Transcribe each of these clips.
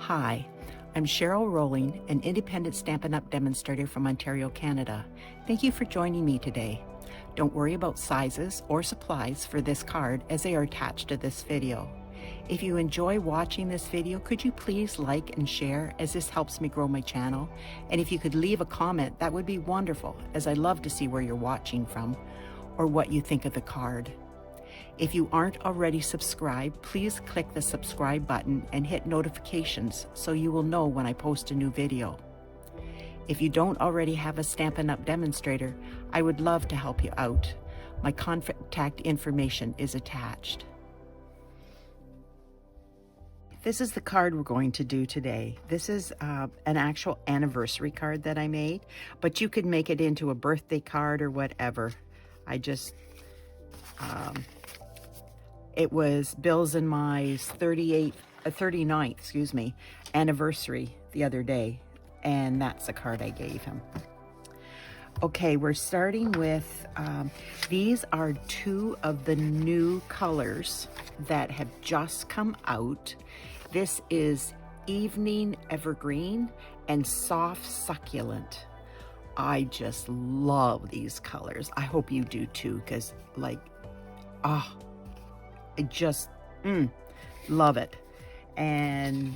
Hi, I'm Cheryl Rowling, an independent Stampin' Up! Demonstrator from Ontario, Canada. Thank you for joining me today. Don't worry about sizes or supplies for this card as they are attached to this video. If you enjoy watching this video, could you please like and share, as this helps me grow my channel? And if you could leave a comment, that would be wonderful, as I love to see where you're watching from or what you think of the card. If you aren't already subscribed, please click the subscribe button and hit notifications so you will know when I post a new video. If you don't already have a Stampin' Up! Demonstrator, I would love to help you out. My contact information is attached. This is the card we're going to do today. This is an actual anniversary card that I made, but you could make it into a birthday card or whatever. It was Bill's and my 39th anniversary the other day, and that's the card I gave him. Okay, we're starting with, these are two of the new colors that have just come out. This is Evening Evergreen and Soft Succulent. I just love these colors. I hope you do too, because I just love it. And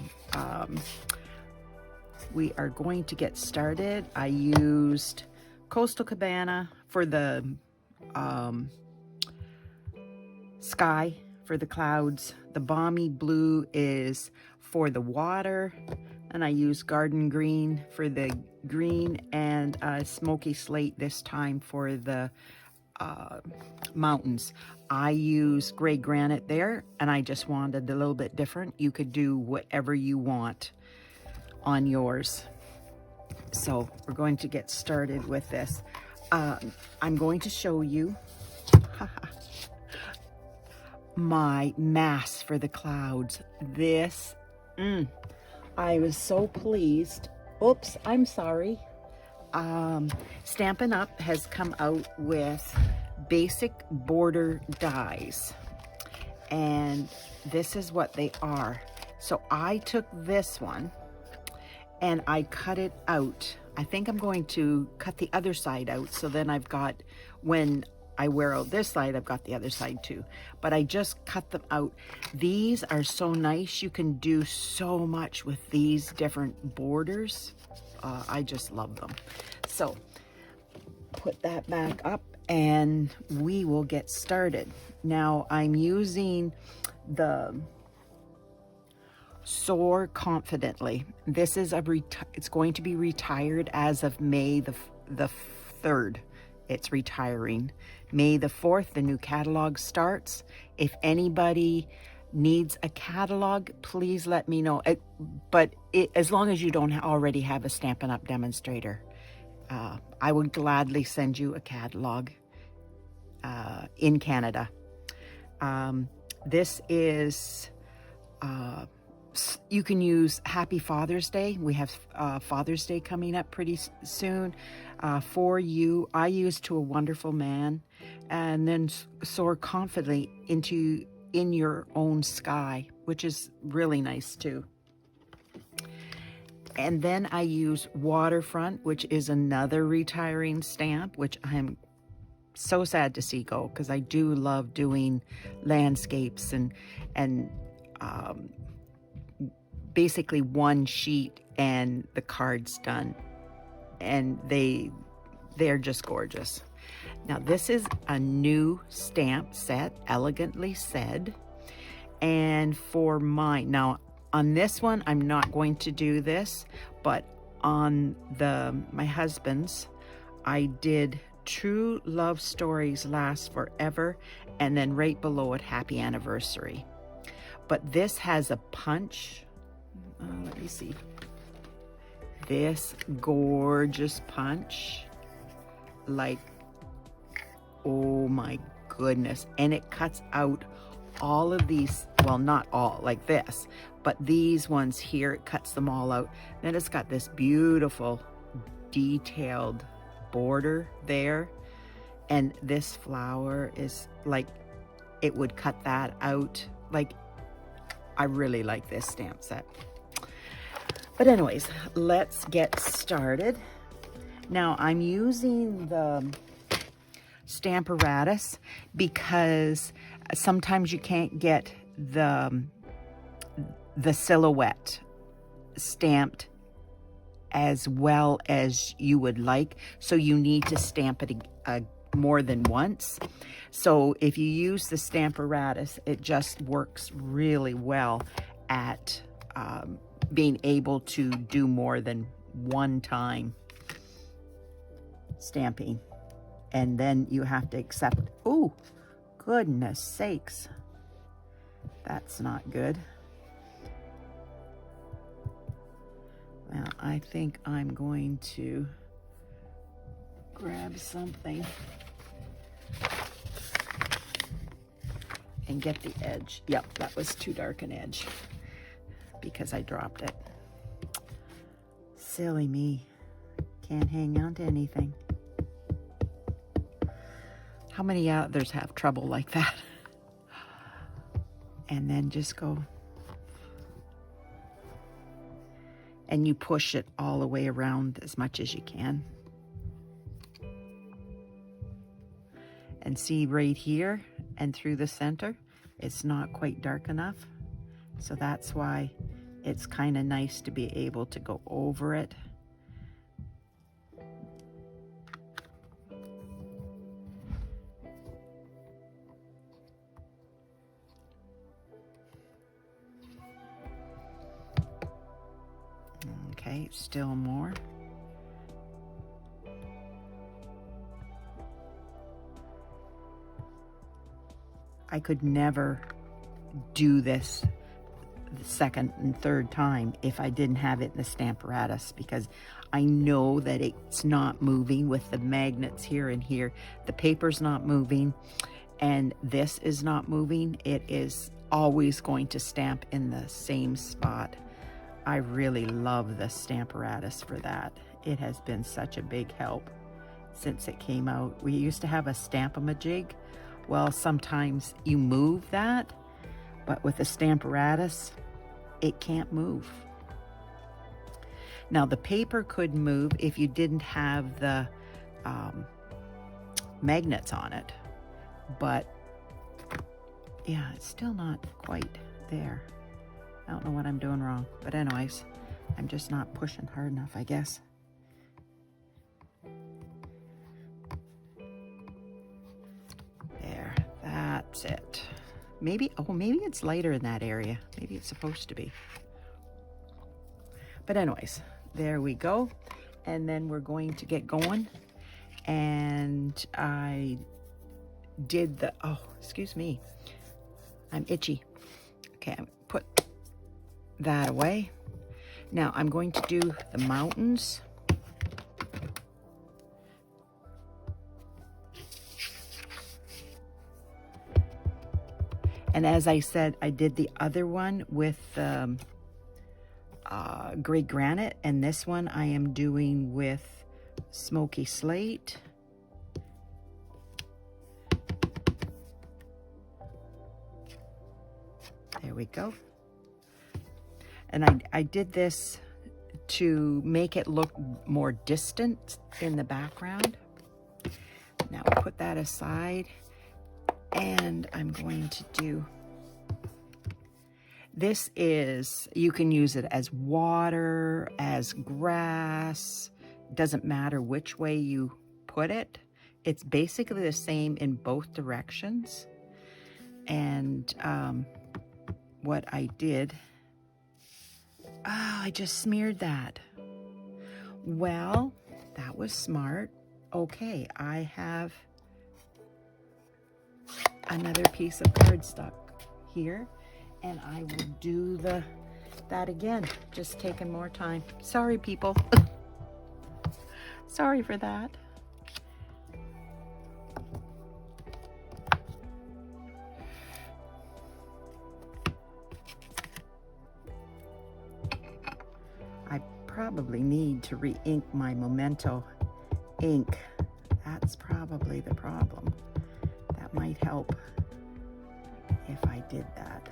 we are going to get started. I used Costal Cabana for the sky, for the clouds. The Balmy Blue is for the water, and I used Garden Green for the green, and Smoky Slate this time for the mountains. I use gray granite there, and I just wanted a little bit different. You could do whatever you want on yours. So we're going to get started with this. I'm going to show you my mask for the clouds. This, I was so pleased. Oops, I'm sorry. Stampin' Up! Has come out with basic border dies, and this is what they are. So I took this one and I cut it out. I think I'm going to cut the other side out, so then I've got, when I wear out this side, I've got the other side too. But I just cut them out. These are so nice. You can do so much with these different borders. I just love them. So put that back up and we will get started. Now I'm using the Soar Confidently. This is it's going to be retired as of May the 3rd. It's retiring. May the 4th, the new catalog starts. If anybody needs a catalog, please let me know. As long as you don't already have a Stampin' Up! Demonstrator, I would gladly send you a catalog in Canada. This is, you can use Happy Father's Day. We have Father's Day coming up pretty soon. For you, I use To a Wonderful Man, and then Soar Confidently in Your Own Sky, which is really nice too. And then I use Waterfront, which is another retiring stamp, which I'm so sad to see go, because I do love doing landscapes and basically one sheet and the card's done, and they're just gorgeous. Now this is a new stamp set, Elegantly Said, and for mine, now on this one I'm not going to do this, but on my husband's, I did True Love Stories Last Forever, and then right below it, Happy Anniversary. But this has a punch. Let me see. This gorgeous punch, like, oh my goodness. And it cuts out all of these, well, not all like this, but these ones here, it cuts them all out. Then it's got this beautiful detailed border there, and this flower is like, it would cut that out. Like, I really like this stamp set. But anyways, let's get started. Now I'm using the Stamparatus because sometimes you can't get the silhouette stamped as well as you would like, so you need to stamp it more than once. So if you use the Stamparatus, it just works really well at being able to do more than one time stamping. And then you have to accept, oh, goodness sakes, that's not good. Well, I think I'm going to grab something and get the edge. Yep, that was too dark an edge because I dropped it. Silly me. Can't hang on to anything. How many others have trouble like that? And then just go. And you push it all the way around as much as you can. And see right here and through the center, it's not quite dark enough. So that's why it's kind of nice to be able to go over it. Okay, still more. I could never do this the second and third time if I didn't have it in the Stamparatus, because I know that it's not moving with the magnets here and here. The paper's not moving and this is not moving. It is always going to stamp in the same spot. I really love the Stamparatus for that. It has been such a big help since it came out. We used to have a Stamp-A-Majig. Well, sometimes you move that, but with the Stamparatus, it can't move. Now, the paper could move if you didn't have the magnets on it, but yeah, it's still not quite there. I don't know what I'm doing wrong, but anyways, I'm just not pushing hard enough, I guess. There, that's it. Maybe, oh, maybe it's lighter in that area. Maybe it's supposed to be. But anyways, there we go. And then we're going to get going. And I did the, oh, excuse me. I'm itchy. Okay, I put that away. Now I'm going to do the mountains. And as I said, I did the other one with gray granite, and this one I am doing with Smoky Slate. There we go. And I did this to make it look more distant in the background. Now we'll put that aside, and I'm going to do, this is, you can use it as water, as grass, doesn't matter which way you put it. It's basically the same in both directions. And what I did, I just smeared that. Well, that was smart. Okay, I have another piece of cardstock here, and I will do that again, just taking more time. Sorry, people. Sorry for that. I probably need to re-ink my Memento ink. That's probably the problem. That might help if I did that.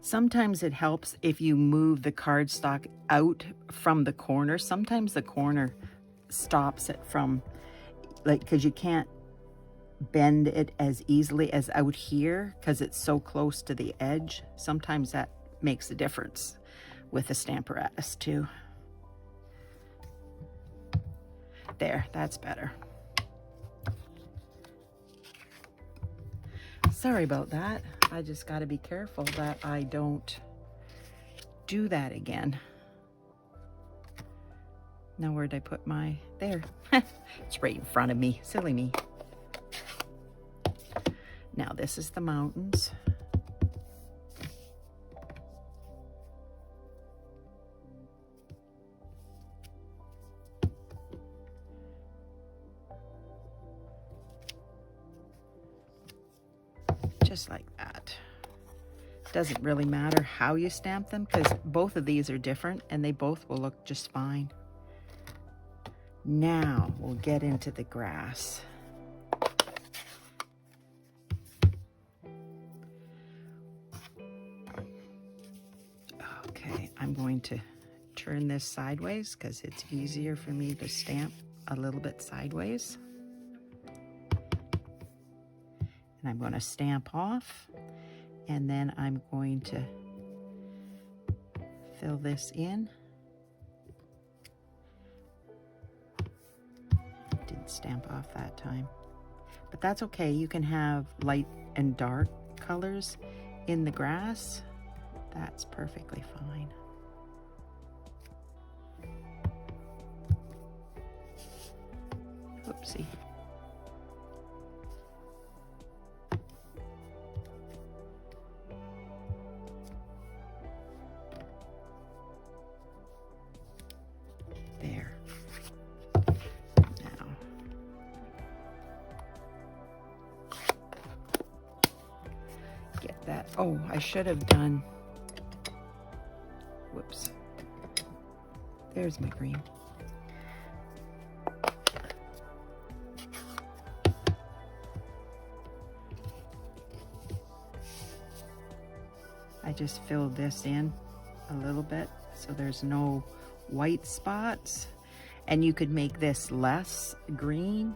Sometimes it helps if you move the cardstock out from the corner. Sometimes the corner stops it from, like, because you can't bend it as easily as out here because it's so close to the edge. Sometimes that makes a difference with the Stamparatus too. There, that's better. Sorry about that. I just got to be careful that I don't do that again. Now where'd I put my, there. It's right in front of me, silly me. Now this is the mountains. Just like that. Doesn't really matter how you stamp them because both of these are different and they both will look just fine. Now we'll get into the grass. Okay, I'm going to turn this sideways because it's easier for me to stamp a little bit sideways. And I'm going to stamp off, and then I'm going to fill this in. Didn't stamp off that time, but that's okay. You can have light and dark colors in the grass. That's perfectly fine. Oopsie. There. Now. Get that. Oh, I should have done. Whoops. There's my green. I just filled this in a little bit so there's no white spots, and you could make this less green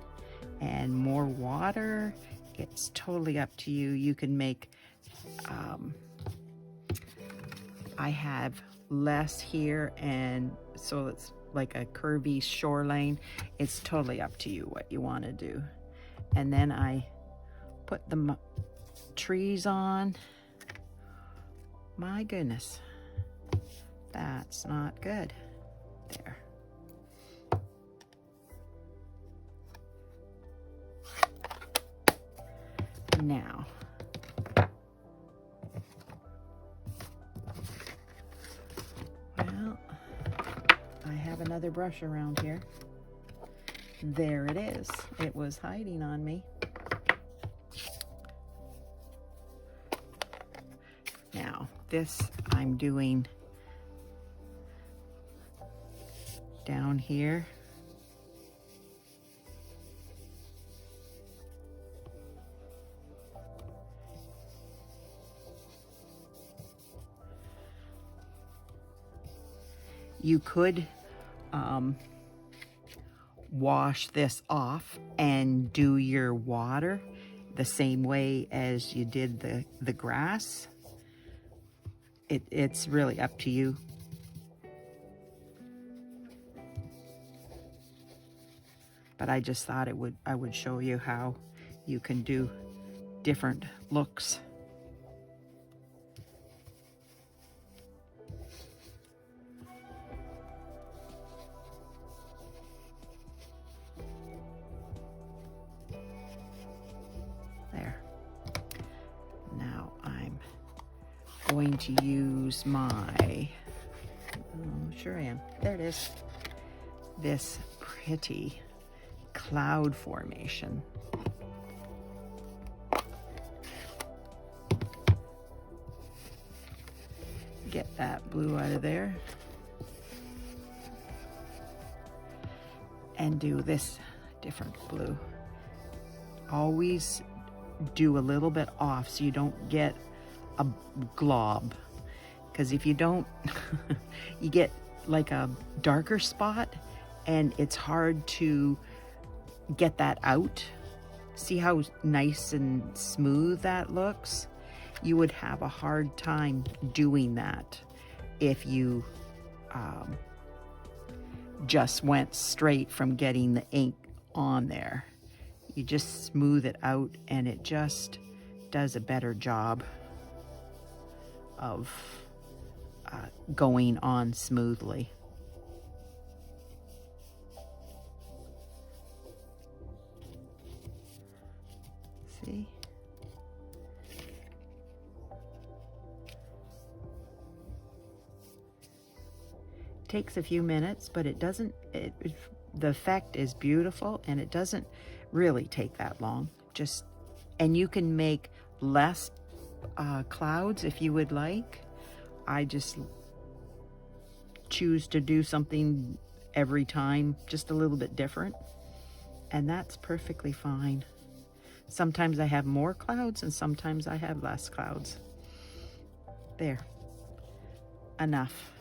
and more water. It's totally up to you. You can make I have less here, and so it's like a curvy shoreline. It's totally up to you what you want to do. And then I put the trees on. My goodness, that's not good. There. Now, well, I have another brush around here. There it is. It was hiding on me. Now, this I'm doing down here. You could wash this off and do your water the same way as you did the grass. It's really up to you. But I just thought I would show you how you can do different looks. There. Now I'm going to use my, sure I am, there it is, this pretty cloud formation. Get that blue out of there and do this different blue. Always do a little bit off so you don't get a glob because if you don't, you get like a darker spot and it's hard to get that out. See how nice and smooth that looks? You would have a hard time doing that if you just went straight from getting the ink on there. You just smooth it out and it just does a better job of going on smoothly. See? Takes a few minutes, but it doesn't, the effect is beautiful and it doesn't really take that long. Just, and you can make less clouds if you would like. I just choose to do something every time just a little bit different, and that's perfectly fine. Sometimes I have more clouds and sometimes I have less clouds. There, enough.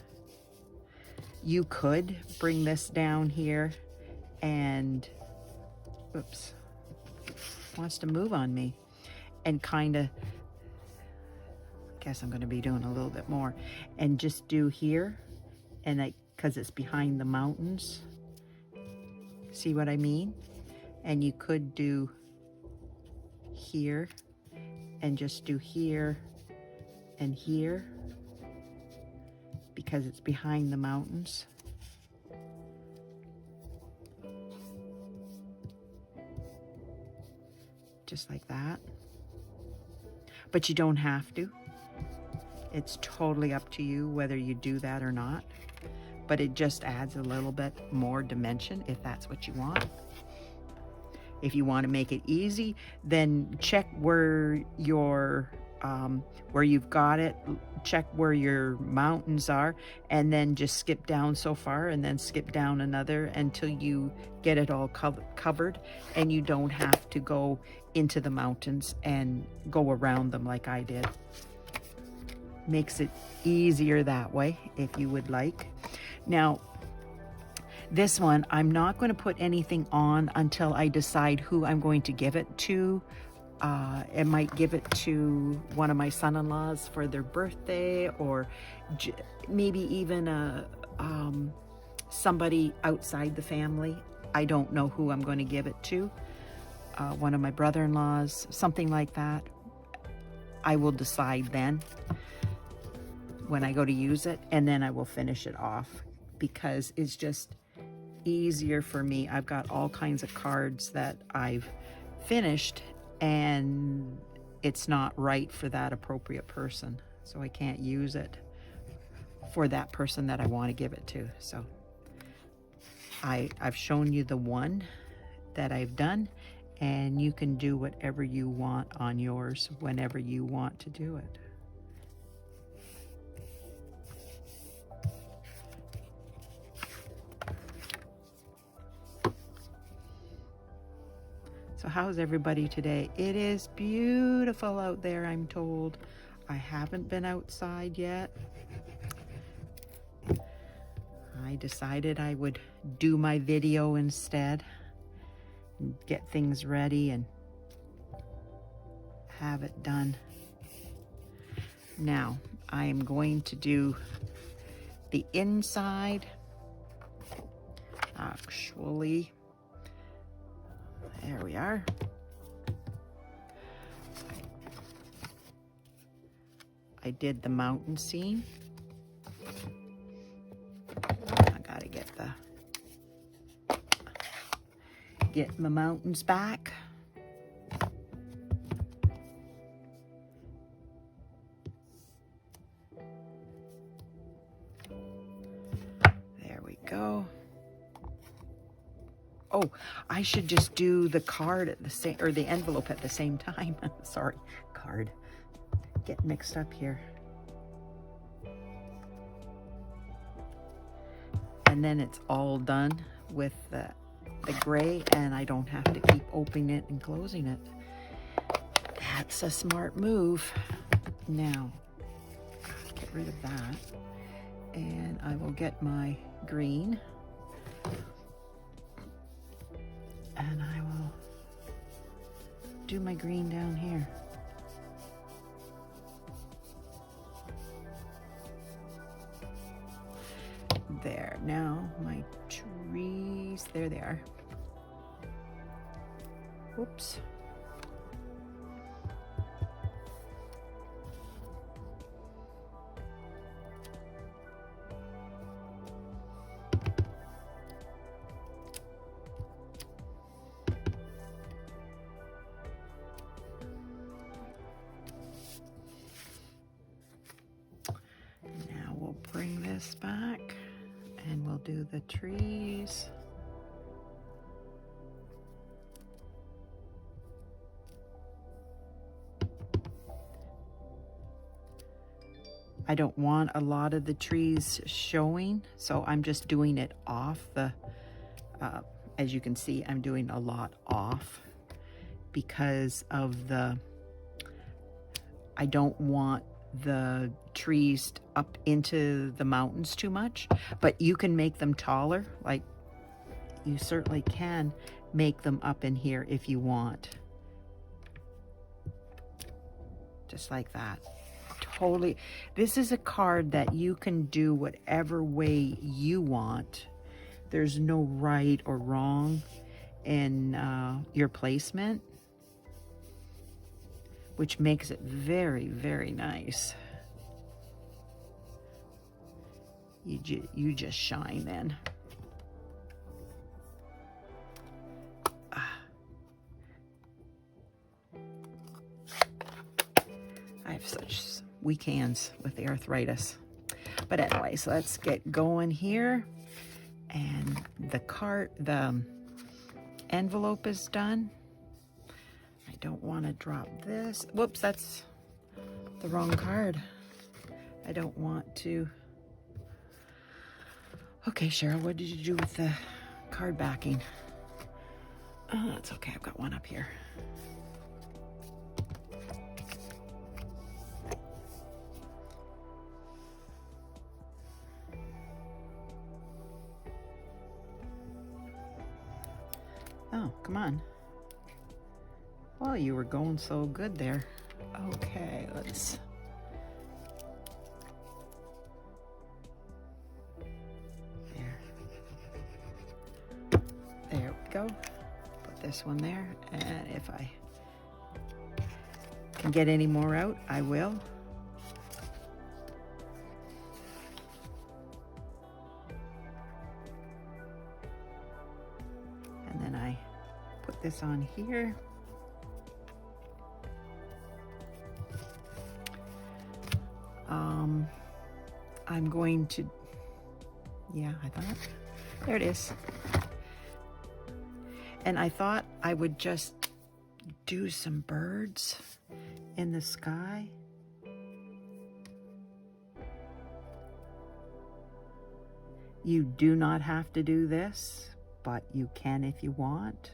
You could bring this down here and, oops, wants to move on me, and kind of, guess I'm going to be doing a little bit more, and just do here, and because it's behind the mountains, see what I mean? And you could do here and just do here and here, because it's behind the mountains. Just like that. But you don't have to. It's totally up to you whether you do that or not. But it just adds a little bit more dimension if that's what you want. If you want to make it easy, then check where your where you've got it, check where your mountains are, and then just skip down so far and then skip down another until you get it all covered, and you don't have to go into the mountains and go around them like I did. Makes it easier that way if you would like. Now, this one, I'm not going to put anything on until I decide who I'm going to give it to. I might give it to one of my son-in-laws for their birthday, or maybe even somebody outside the family. I don't know who I'm going to give it to. One of my brother-in-laws, something like that. I will decide then when I go to use it, and then I will finish it off, because it's just easier for me. I've got all kinds of cards that I've finished, and it's not right for that appropriate person, so I can't use it for that person that I want to give it to. So I've shown you the one that I've done, and you can do whatever you want on yours whenever you want to do it. So how's everybody today? It is beautiful out there, I'm told. I haven't been outside yet. I decided I would do my video instead and get things ready and have it done. Now, I am going to do the inside. Actually, there we are. I did the mountain scene. I gotta get my mountains back. There we go. Oh, I should just do the card at the same, or the envelope at the same time. Sorry, card. Get mixed up here. And then it's all done with the gray, and I don't have to keep opening it and closing it. That's a smart move. Now, get rid of that. And I will get my green. And I will do my green down here. There, now my trees, there they are. Whoops. Now we'll bring this back and we'll do the trees. I don't want a lot of the trees showing, so I'm just doing it off the, as you can see, I'm doing a lot off because of the, I don't want the trees up into the mountains too much, but you can make them taller. Like, you certainly can make them up in here if you want. Just like that. Totally. This is a card that you can do whatever way you want. There's no right or wrong in your placement, which makes it very, very nice. You just shine then. I have such weak hands with the arthritis. But anyways, let's get going here. And the envelope is done. I don't want to drop this. Whoops, that's the wrong card. I don't want to. Okay, Cheryl, what did you do with the card backing? Oh, that's okay. I've got one up here. Oh, come on. Well, you were going so good there. Okay, let's... There we go. Put this one there, and if I can get any more out, I will. And then I put this on here. I'm going to, yeah, I thought, there it is. And I thought I would just do some birds in the sky. You do not have to do this, but you can if you want.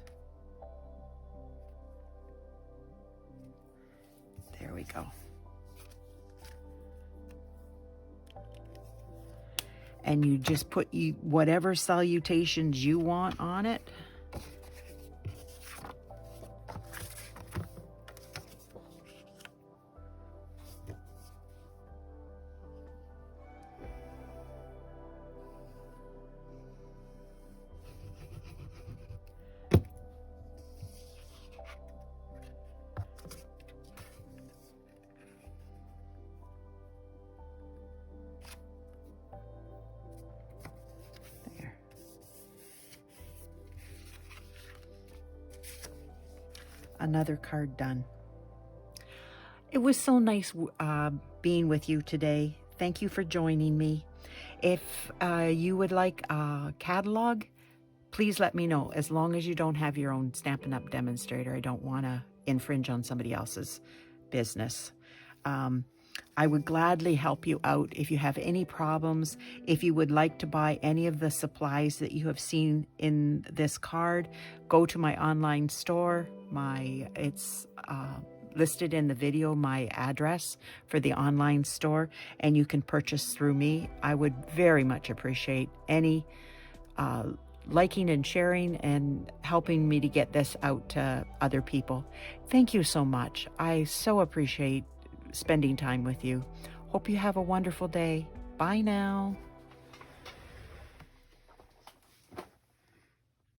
There we go. And you just put whatever salutations you want on it. Another card done. It was so nice being with you today. Thank you for joining me. If you would like a catalog, please let me know. As long as you don't have your own Stampin' Up! Demonstrator, I don't want to infringe on somebody else's business. I would gladly help you out if you have any problems. If you would like to buy any of the supplies that you have seen in this card, go to my online store. It's listed in the video my address for the online store, and you can purchase through me. I would very much appreciate any liking and sharing and helping me to get this out to other people. Thank you so much. I so appreciate spending time with you. Hope you have a wonderful day. Bye now.